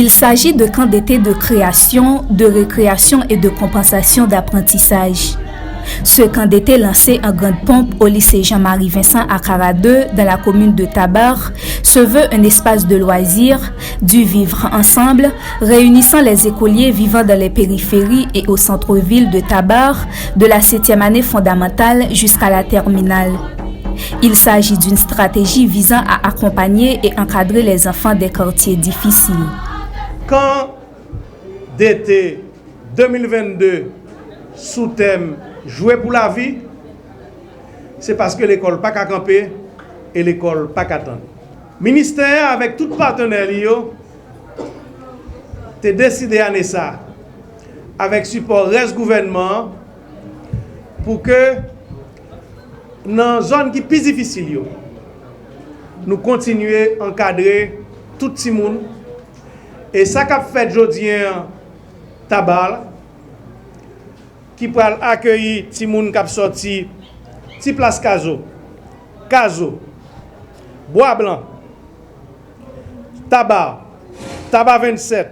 Il s'agit de camps d'été de création, de récréation et de compensation d'apprentissage. Ce camp d'été lancé en grande pompe au lycée Jean-Marie Vincent à Kara 2 dans la commune de Tabar se veut un espace de loisirs, du vivre ensemble, réunissant les écoliers vivant dans les périphéries et au centre-ville de Tabar de la 7e année fondamentale jusqu'à la terminale. Il s'agit d'une stratégie visant à accompagner et encadrer les enfants des quartiers difficiles. Camp d'été 2022 sous thème Jouer pour la vie, c'est parce que l'école pas qu'à camper et l'école pas qu'à attendre. Ministère avec tout partenaire t'es décidé à faire ça avec support reste gouvernement pour que dans les zones qui sont plus difficiles, nous continuer à encadrer tout le monde. Et ça qu'a fait aujourd'hui Tabar, qui peut accueillir les gens qui sont sortis, ti place Caso, Bois Blanc, Tabar 27,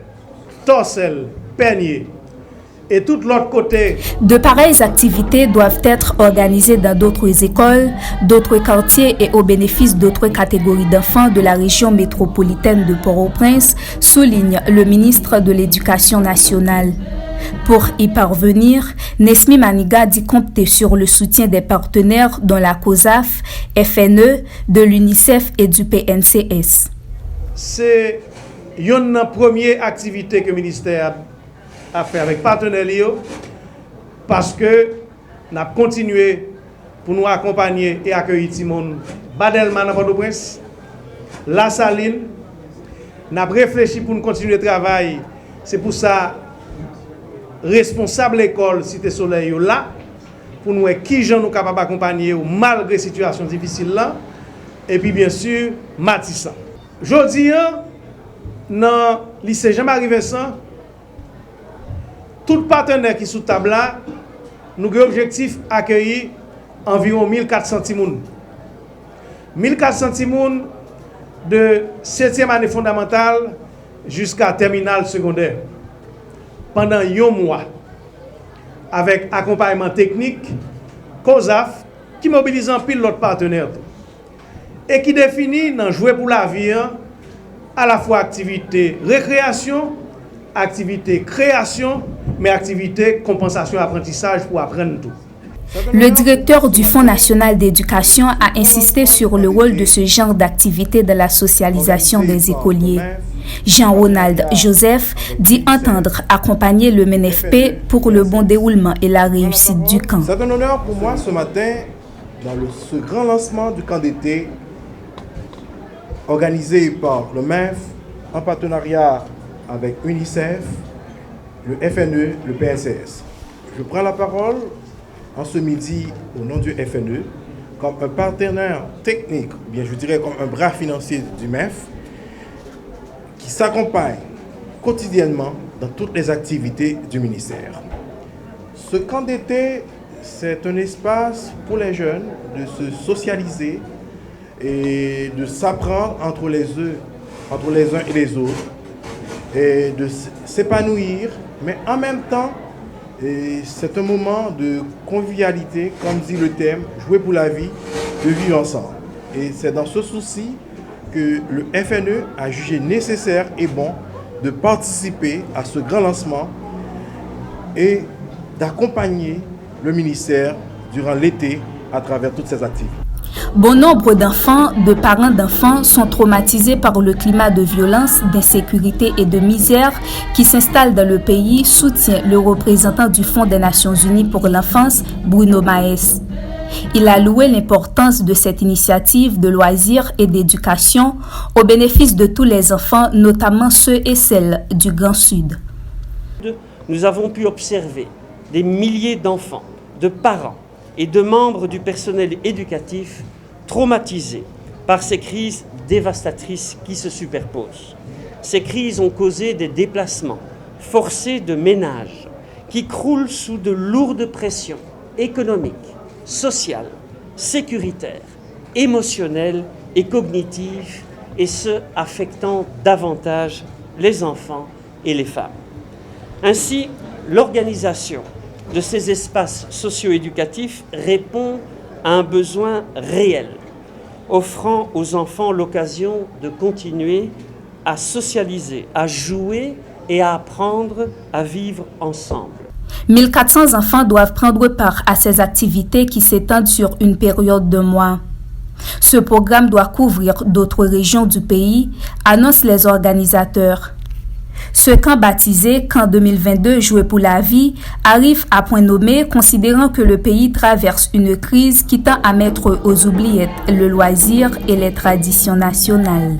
Torsel, Pernier et tout l'autre côté. De pareilles activités doivent être organisées dans d'autres écoles, d'autres quartiers et au bénéfice d'autres catégories d'enfants de la région métropolitaine de Port-au-Prince, souligne le ministre de l'Éducation nationale. Pour y parvenir, Nesmi Maniga dit compter sur le soutien des partenaires dont la COSAF, FNE, de l'UNICEF et du PNCS. C'est une première activité que le ministère a fait avec partenaires parce que nous avons continué pour nous accompagner et accueillir Timon Badelman à Port-au-Prince, La Saline. Nous avons réfléchi pour nous continuer le travail. C'est pour ça responsable l'école Cité Soleil là pour nous qui gens nous capable d'accompagner malgré situation difficile là et puis bien sûr Matissan. Jodi dans lycée Jean-Marie Vincent tout partenaire qui sous table là nous avons objectif accueillir environ 1400 timoun. 1400 timoun de 7e année fondamentale jusqu'à terminale secondaire. Pendant un mois, avec accompagnement technique, COSAF, qui mobilise en pile l'autre partenaire, et qui définit dans Jouer pour la vie, à la fois activité récréation, activité création, mais activité compensation apprentissage pour apprendre tout. Le directeur du Fonds national d'éducation a insisté sur le rôle de ce genre d'activité dans la socialisation des écoliers. Jean-Ronald Joseph dit entendre accompagner le MNFP pour le bon déroulement et la réussite du camp. C'est un honneur pour moi ce matin dans ce grand lancement du camp d'été organisé par le MEF en partenariat avec UNICEF, le FNE, le PNCS. Je prends la parole en ce midi au nom du FNE comme un partenaire technique, bien je dirais comme un bras financier du MEF, qui s'accompagne quotidiennement dans toutes les activités du ministère. Ce camp d'été, c'est un espace pour les jeunes de se socialiser et de s'apprendre entre les uns et les autres, et de s'épanouir, mais en même temps, c'est un moment de convivialité, comme dit le thème, jouer pour la vie, de vivre ensemble. Et c'est dans ce souci que le FNE a jugé nécessaire et bon de participer à ce grand lancement et d'accompagner le ministère durant l'été à travers toutes ces activités. Bon nombre d'enfants, de parents d'enfants sont traumatisés par le climat de violence, d'insécurité et de misère qui s'installe dans le pays, soutient le représentant du Fonds des Nations Unies pour l'enfance, Bruno Maes. Il a loué l'importance de cette initiative de loisirs et d'éducation au bénéfice de tous les enfants, notamment ceux et celles du Grand Sud. Nous avons pu observer des milliers d'enfants, de parents et de membres du personnel éducatif traumatisés par ces crises dévastatrices qui se superposent. Ces crises ont causé des déplacements forcés de ménages qui croulent sous de lourdes pressions économiques, sociales, sécuritaires, émotionnelles et cognitives, et ce, affectant davantage les enfants et les femmes. Ainsi, l'organisation de ces espaces socio-éducatifs répond à un besoin réel, offrant aux enfants l'occasion de continuer à socialiser, à jouer et à apprendre à vivre ensemble. 1400 enfants doivent prendre part à ces activités qui s'étendent sur une période de mois. Ce programme doit couvrir d'autres régions du pays, annoncent les organisateurs. Ce camp baptisé Camp 2022 Jouer pour la vie arrive à point nommé considérant que le pays traverse une crise qui tend à mettre aux oubliettes le loisir et les traditions nationales.